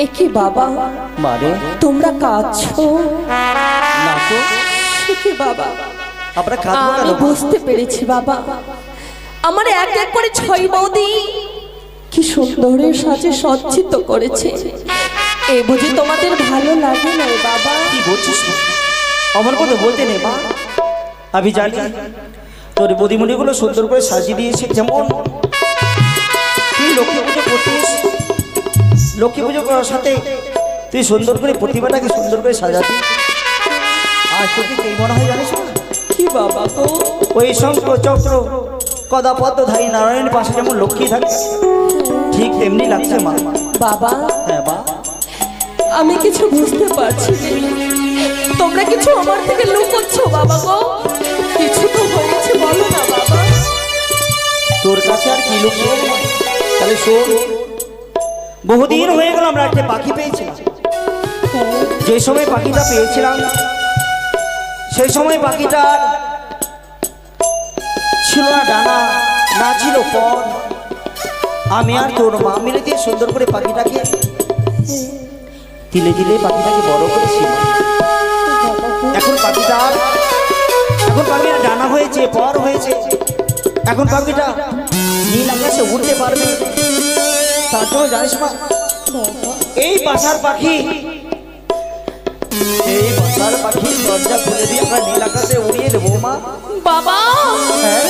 একি বাবা মানে তোমরা কাঁদছো না তো একি বাবা আমরা কাঁদবো আমি কেন? বুঝতে পেরেছি বাবা আমার এক এক করে 6 বৌদি কি সুন্দরের সাজে সজ্জিত করেছে এ বুঝি তোমাদের ভালো লাগে না বাবা? কি বলছিস আমার কথা বলতে নেই মা। আমি জানি তোর বদিমণিগুলো সুন্দর করে সাজিয়ে দিয়েছে, যেমন তুই লক্ষ্মী পুজো করতিস, লক্ষ্মী পুজো করার সাথে তুই সুন্দর করে প্রতিমাটাকে সুন্দর করে সাজাতি। আজ তোকে কে মনে হয় জানিস না? কি বাবা গো ওই শঙ্খ চক্র কদা পদ্মধারী নারায়ণের পাশে যেমন লক্ষ্মী থাকে ঠিক তেমনি লাগছে মা। বাবা হ্যাঁ মা, আমি কিছু বুঝতে পারছি না। তোমরা কিছু আমার থেকে লুকোচ্ছ বাবা গো, কিছু তো হয়েছে বলো না বাবা। তোর কাছে আর কি লুকবো? তাহলে শোন, বহুদিন হয়ে গেল আমরা একটা পাখি পেয়েছিলাম। যে সময় পাখিটা পেয়েছিলাম সেই সময় পাখিটার ছিল না ডানা, না ছিল পর। আমি আর তোর মা মিলে দিয়ে সুন্দর করে পাখিটাকে তিলে তিলে পাখিটাকে বড় করেছি। এখন পাখিটা ডানা হয়েছে, পর হয়েছে। এখন পাখিটা নীল আকাশে উঠতে পারবে। তার জন্য জানিস মা, এই বাসার পাখি দরজা খুলে দিয়ে আমরা নীল আকাশে উড়িয়ে দেবো মা। বাবা হ্যাঁ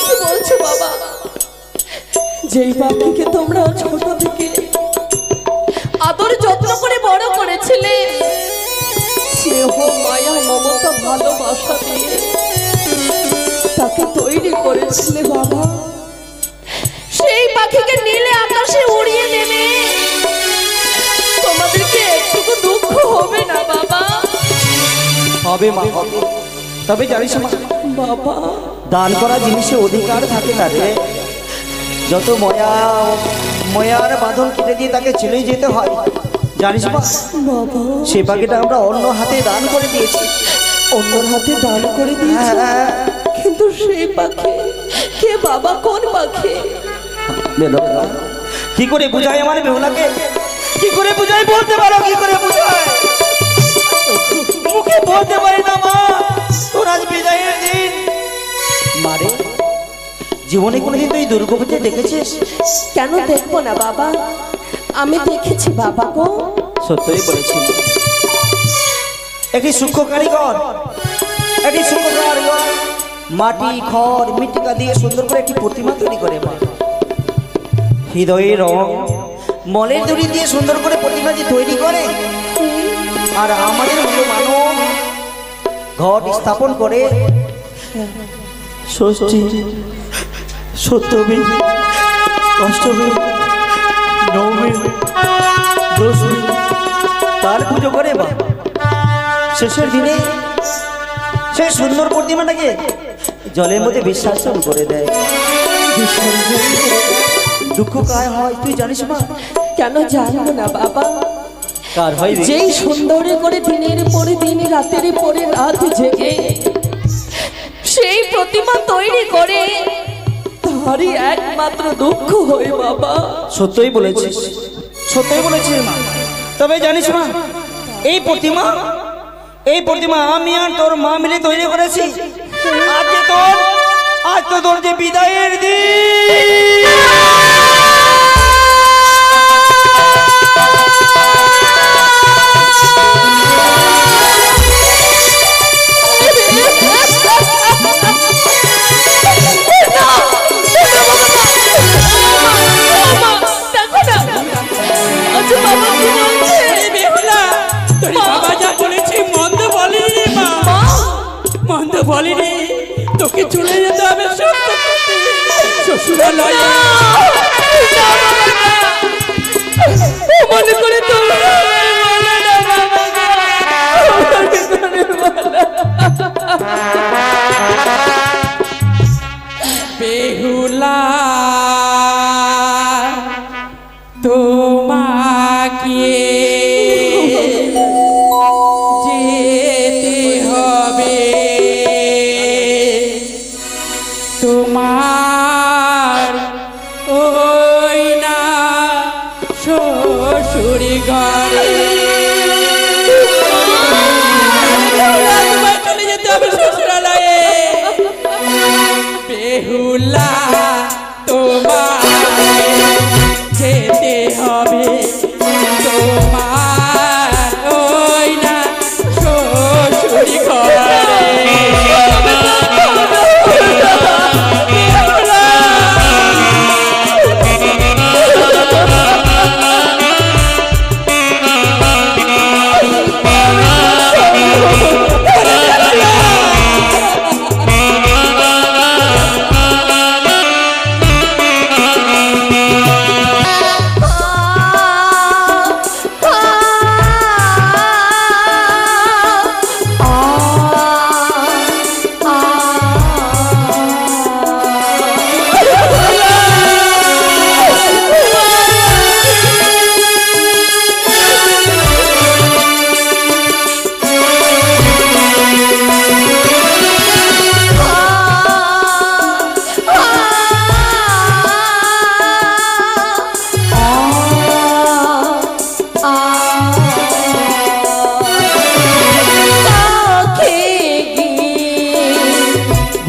কি বলছো বাবা? যেই পাখিকে তোমরা ছোট থেকে আদর যত্ন করে বড় করেছিলে, স্নেহ মায়া মমতা ভালোবাসা দিয়ে তাকে তৈরি করেছিলে বাবা, সেই পাখিকে নীলে আকাশে উড়িয়ে দেবে, তোমাদেরকে একটুকু দুঃখ হবে না বাবা? হবে মা, হবে। তবে জানিস মা, বাবা দান করা জিনিসে অধিকার থাকে না রে। যত ময়ার বাঁধন কেটে দিয়ে তাকে ছেড়ে যেতে হয়, জানিস মা। বাবা সে পাখিটা আমরা অন্য হাতে দান করে দিয়েছি। অন্যর হাতে দান করে দিয়েছে, হ্যাঁ, কিন্তু সেই পাখি কে বাবা? কোন পাখি? কি করে বুঝাই আমার বেহুলাকে? কি করে বুঝাই বলতে পারো? কি করে বুঝাই? মুখে বলতে পারি না মা। তোর আজ বিদায়ের দিন। মারে, জীবনে কোনোদিন তুই দুর্গাপূজা দেখেছিস? কেন দেখবো না বাবা, আমি দেখেছি বাবা গো। সত্যই বলেছি, একটি সূক্ষ্ম কারিগর মাটি খড় মৃত্তিকা দিয়ে সুন্দর করে একটি প্রতিমা তৈরি করে মা। হৃদয়ের রং মলের দড়ি দিয়ে সুন্দর করে প্রতিমাটি তৈরি করে। আর আমাদের মতো মানব ঘট স্থাপন করে ষষ্ঠী, সপ্তমী, অষ্টমী, নবমী, দশমী তার পুজো করে বা শেষের দিনে সেই সুন্দর প্রতিমাটাকে জলের মধ্যে বিসর্জন করে দেয়। দুঃখ কার হয় তুই জানিস মা? কেন জানবো না বাবা? কার হয়? যেই সুন্দর করে দিনের পরে দিন রাতের পরে রাত জেগে সেই প্রতিমা তৈরি করে, তারই একমাত্র দুঃখ হয় বাবা। সত্যই বলেছিস, সত্যই বলেছিস মা। তবে জানিস মা, এই প্রতিমা আমি আর তোর মা মিলে তৈরি করেছি। আজ তো তোর যে বিদায়ের দিন। বলিনি তোকে চলে যেতে হবে শ্বশুরালয়ে। মনে করে বেহুলা তোমাকে যেতে হবে, তোমার ওই না শ্বশুর ঘর। ঘরে তোমায় চলে যেতে হবে শ্বশুরালয়ে বেহুলা তোমায় যেতে হবে তোমার ওই না শ্বশুর ঘরে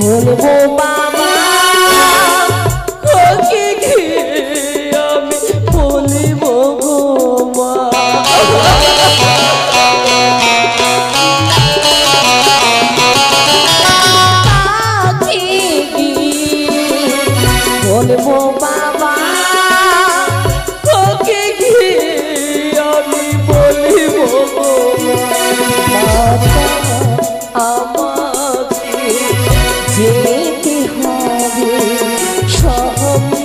বলবো বাবা ওকে ঘিরে আমি বলিব গো মা বলবো বাবা ওকে ঘিরে আমি বলিব গো মা আমাকে যেতে হবে সমীরই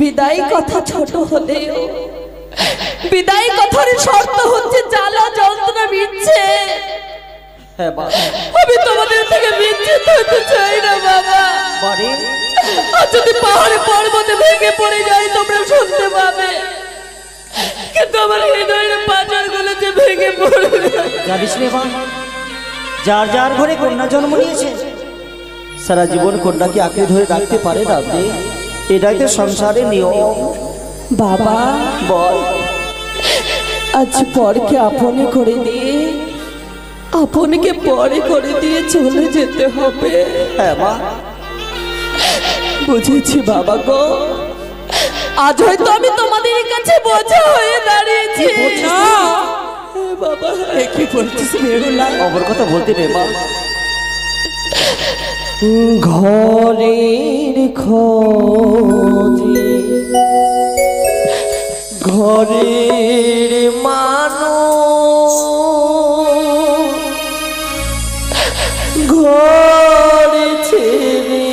বিদায় কথা ছোট হলেও বিদায় কথার শর্ত হচ্ছে জ্বালা যন্ত্রণা মিটছে। হ্যাঁ বাবা, আমি তোমাদের থেকে বিচ্ছিন্ন হতে চাই না বাবা। আর যদি পাহাড়ে পর্বতে ভেঙে পড়ে যায় তোমরা শুনতে পাবে, কিন্তু আমার হৃদয়ের পাঁচার গুলো যে ভেঙে পড়বে। জানিস রে মা, যার যার ঘরে কন্যা জন্ম নিয়েছে সারা জীবন কন্যাকে আঁকড়ে ধরে রাখতে পারে না রে। এটাই তো সংসারের নিয়ম। বাবা বল। আজ পরকে আপনি করে দিয়ে আপনকে পরে করে দিয়ে চলে যেতে হবে। হ্যাঁ মা, বুঝেছি বাবা গো। আজ হয়তো আমি তোমাদের কাছে বোঝা হয়ে দাঁড়িয়েছি। না বাবা কি বলছিস বেহুলা? আমার কথা বলতে রে মা। ঘরের খোঁজে ঘরের মানুষ ঘর ছেড়ে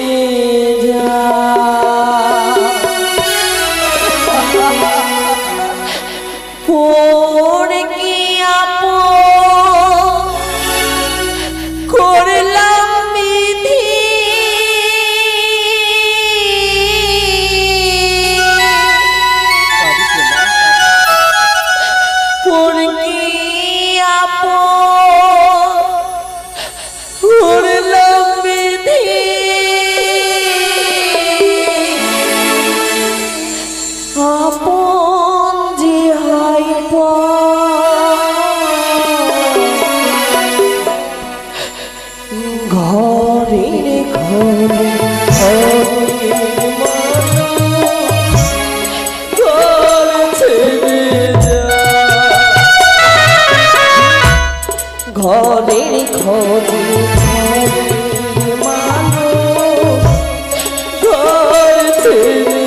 পড়ে কি আপন করলাম বিধি পড়ে কি আপন করলাম বিধি আপন যে হাই ঘরে ঘরে ঘরের ঘরে মানুষ ঘর ছেড়ে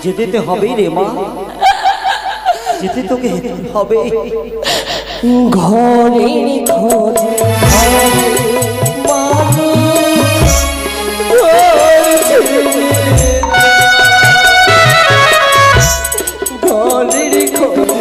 যেতে তো হবেই রে মা, যেতে তোকে হবে। ঘরের ঘরে ঘরের ঘরে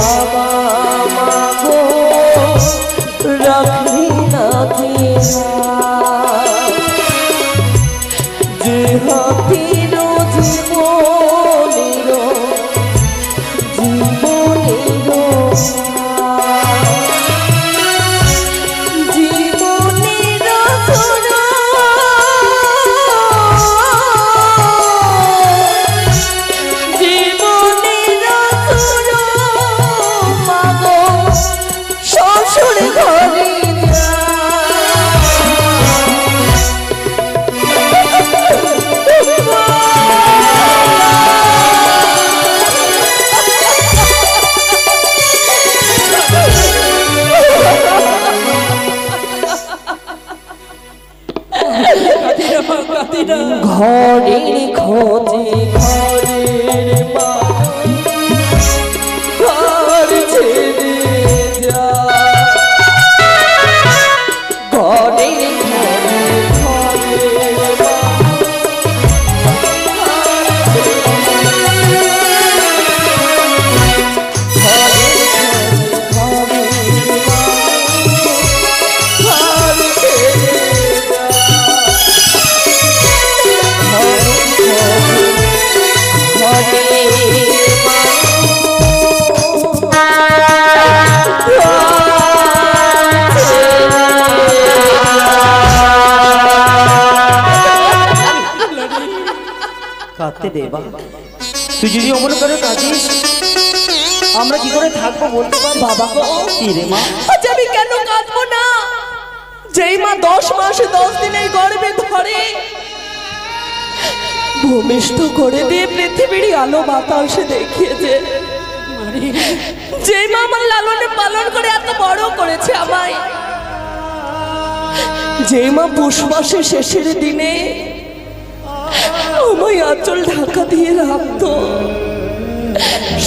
বাবা মাগো রাখি না যে হাতির ঘরের খোঁজে ঘরের মা ঘর ছেড়ে যা ঘরের খোঁজে ঘরের মা কাঁদতে দে বাবা, তুই যদি অমন করে কাঁদিস আমরা কি করে থাকবো বলতে পার? বাবা কি রে মা? আজ আমি কেন কাঁদবো না? যেই মা 10 মাসে 10 দিনের গর্ভে ধরে ভূমিষ্ঠ করে দিয়ে পৃথিবীর আলো বাতাসে দেখিয়েছে, যেই মা আমার লালনে পালন করে এত বড় করেছে আমায়, যেই মা পৌষ মাসের শেষের দিনে আমায় আঁচল ঢাকা দিয়ে রাখতো,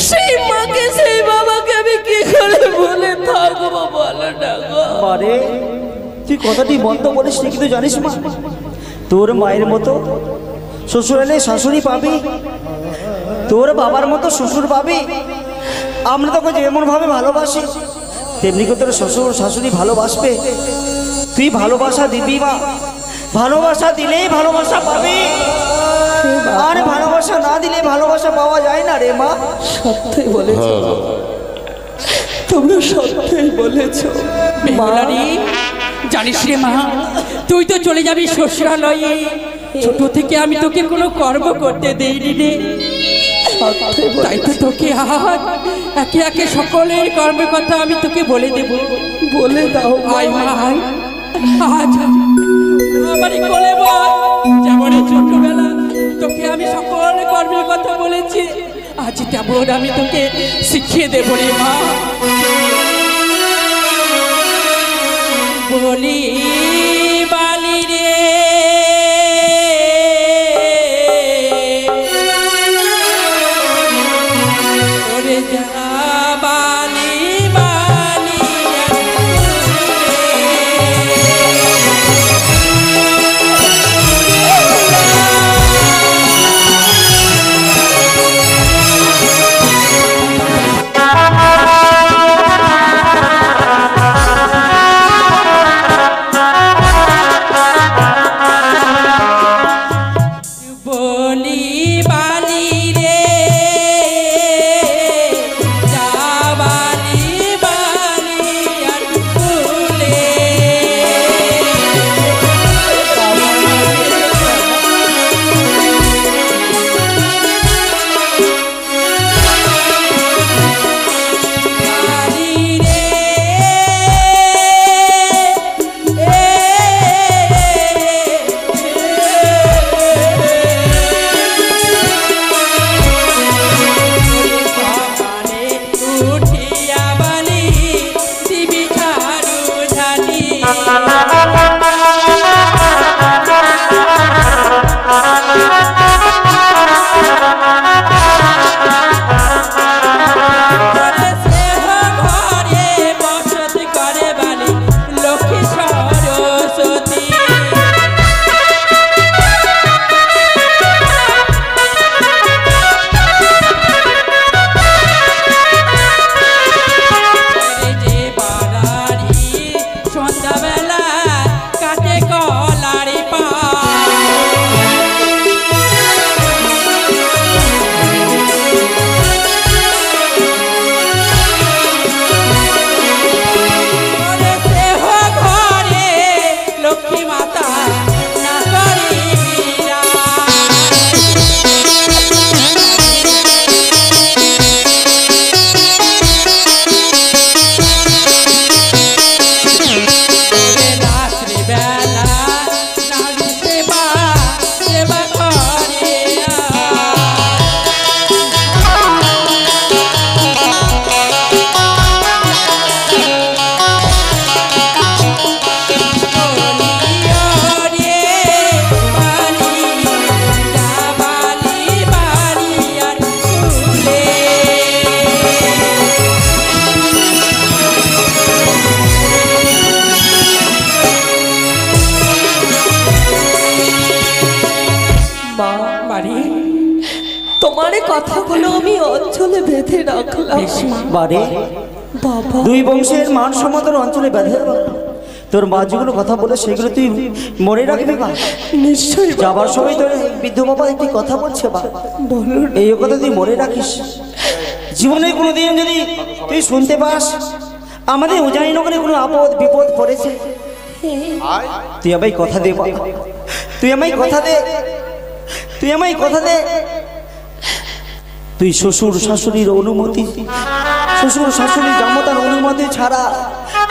সেই মাকে সেই বাবাকে আমি কি করে বলে থাকবো বলো না গো? আরে তুই কথাটি বন্ধ বলিস না, কিন্তু জানিস মা তোর মায়ের মতো শ্বশুর এলে শাশুড়ি পাবি, তোর বাবার মতো শ্বশুর পাবি। আমরা তোকে যেমন ভাবে ভালোবাসি তেমনি করে তোর শ্বশুর শাশুড়ি ভালোবাসবে। তুই ভালোবাসা দিবি মা, ভালোবাসা দিলেই ভালোবাসা পাবি, আর ভালোবাসা না দিলে ভালোবাসা পাওয়া যায় না রে মা। সত্যি বলেছ, তোমরা সত্যি বলেছ। বেহুলারি, জানিস রে মা, তুই তো চলে যাবি শ্বশুরালয়ে। ছোট থেকে আমি তোকে কোনো কর্ম করতে দেইনি রে, তাই তো তোকে আজ একে একে সকলের কর্মের কথা আমি তোকে বলে দেব। বলে দাও আয় মা, আয়। আজ আমারই কোলে বল, যেমন ছোটবেলা তোকে আমি সকল কর্মের কথা বলেছি, আজ তেমন আমি তোকে শিখিয়ে দেব রে মা। বলি বালি রে ওরে যা বালি বালি বারে বাবা দুই বংশের মান সমান্তর অঞ্চলে বেঁধে তোর মা যেগুলো কথা বলে সেগুলো তুই মনে রাখবি বা নিশ্চয়ই বাবা। যাবার সময় তোর বৃদ্ধ বাবা একটি কথা বলছে বা বলুন। এই কথা তুই মনে রাখিস। জীবনে কোনোদিন যদি তুই শুনতে পাস আমাদের উজানিনগরে কোনো আপদ বিপদ পড়েছে, তুই আমায় কথা দে বাবা, তুই আমায় কথা দে, তুই আমায় কথা দে। তুই শ্বশুর শাশুড়ির অনুমতি, শ্বশুর শাশুড়ি জামতার অনুমতি ছাড়া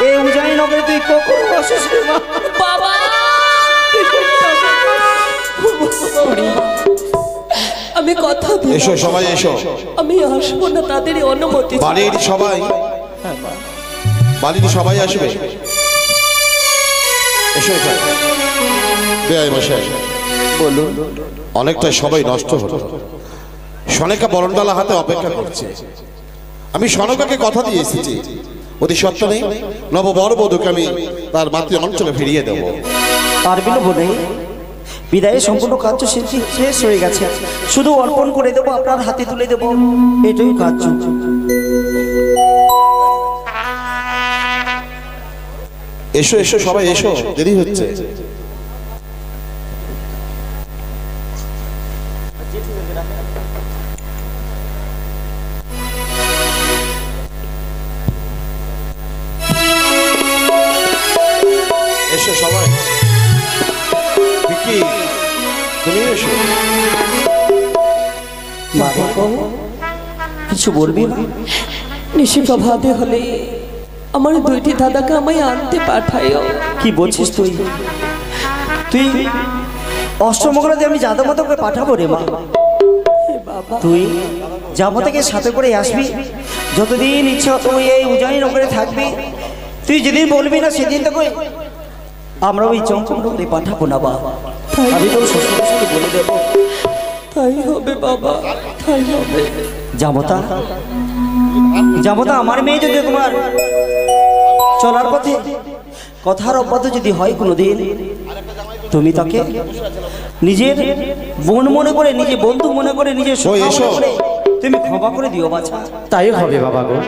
এই উজানিনগরে তুই কখনো আসিস রে মা। বাবা আমি কথা দিই, এসো সবাই এসো, আমি আসবো না তাদের অনুমতি ছাড়া। বাড়ির সবাই, বাড়ির সবাই আসবে। এসো এসো বেয়াই মশাই, বলুন। অনেকটা সবাই নষ্ট হলো। সনেকা বরণডালা হাতে অপেক্ষা করছে। আমি সনকাকে কথা দিয়ে এসেছি অতি সত্তরে নববর বধূকে আমি তার মাতৃ অঞ্চলে ফিরিয়ে দেবো। আর বিলম্ব নেই, বিদায়ের সম্পূর্ণ কার্য শেষ হয়ে গেছে, শুধু অর্পণ করে দেবো, আপনার হাতে তুলে দেবো, এটাই কার্য। এসো এসো সবাই এসো, দেরি হচ্ছে। এসো সবাই, বিকি তুমি এসো। মারে কিছু বলবি না? নিশিপ্রভাতে হলে আমার দুইটি দাদাকে আমায় আনতে পাঠাইও। কি বলছিস তুই? তুই অষ্টমঙ্গলাতে আমি যাদব মতো করে পাঠাবো রে মা। তুই যাবো থেকে সাথে করে আসবি, যতদিন ইচ্ছা তুই এই উজানিনগরে থাকবি। তুই যেদিন বলবি না সেদিন তোকে আমরা ওই চম্পকনগরে পাঠাবো না বা, আমি তোর শ্বশুরের সাথে বলে দেবো। তাই হবে বাবা, তাই হবে। জামতা, জামতা আমার মেয়ে যদি তোমার চলার পথে কথার অব্যাহত যদি হয় কোনোদিন, তুমি তাকে নিজের বোন মনে করে, নিজের বন্ধু মনে করে, নিজের সখা মনে করে তুমি ক্ষমা করে দিও বাছা। তাই হবে বাবা গো।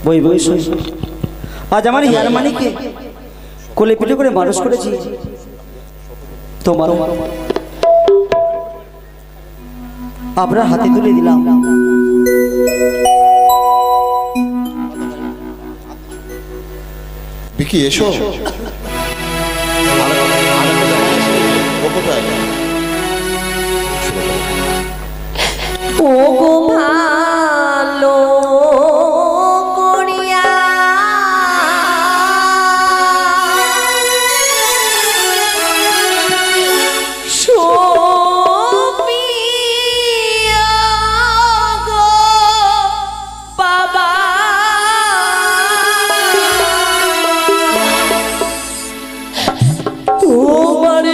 বই বই সই, আজ আমার হিয়ার মানিকে কোলে পিঠে করে মানুষ করেছি, তোমার আপনার হাতে তুলে দিলাম। বিকি এসো। ও কোথায়? ও গো ভালো করিয়া সপিয়া গো বাবা, তোমার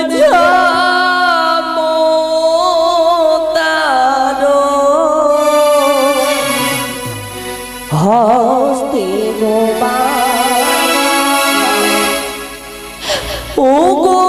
হস্তে গো বাবা, ও গো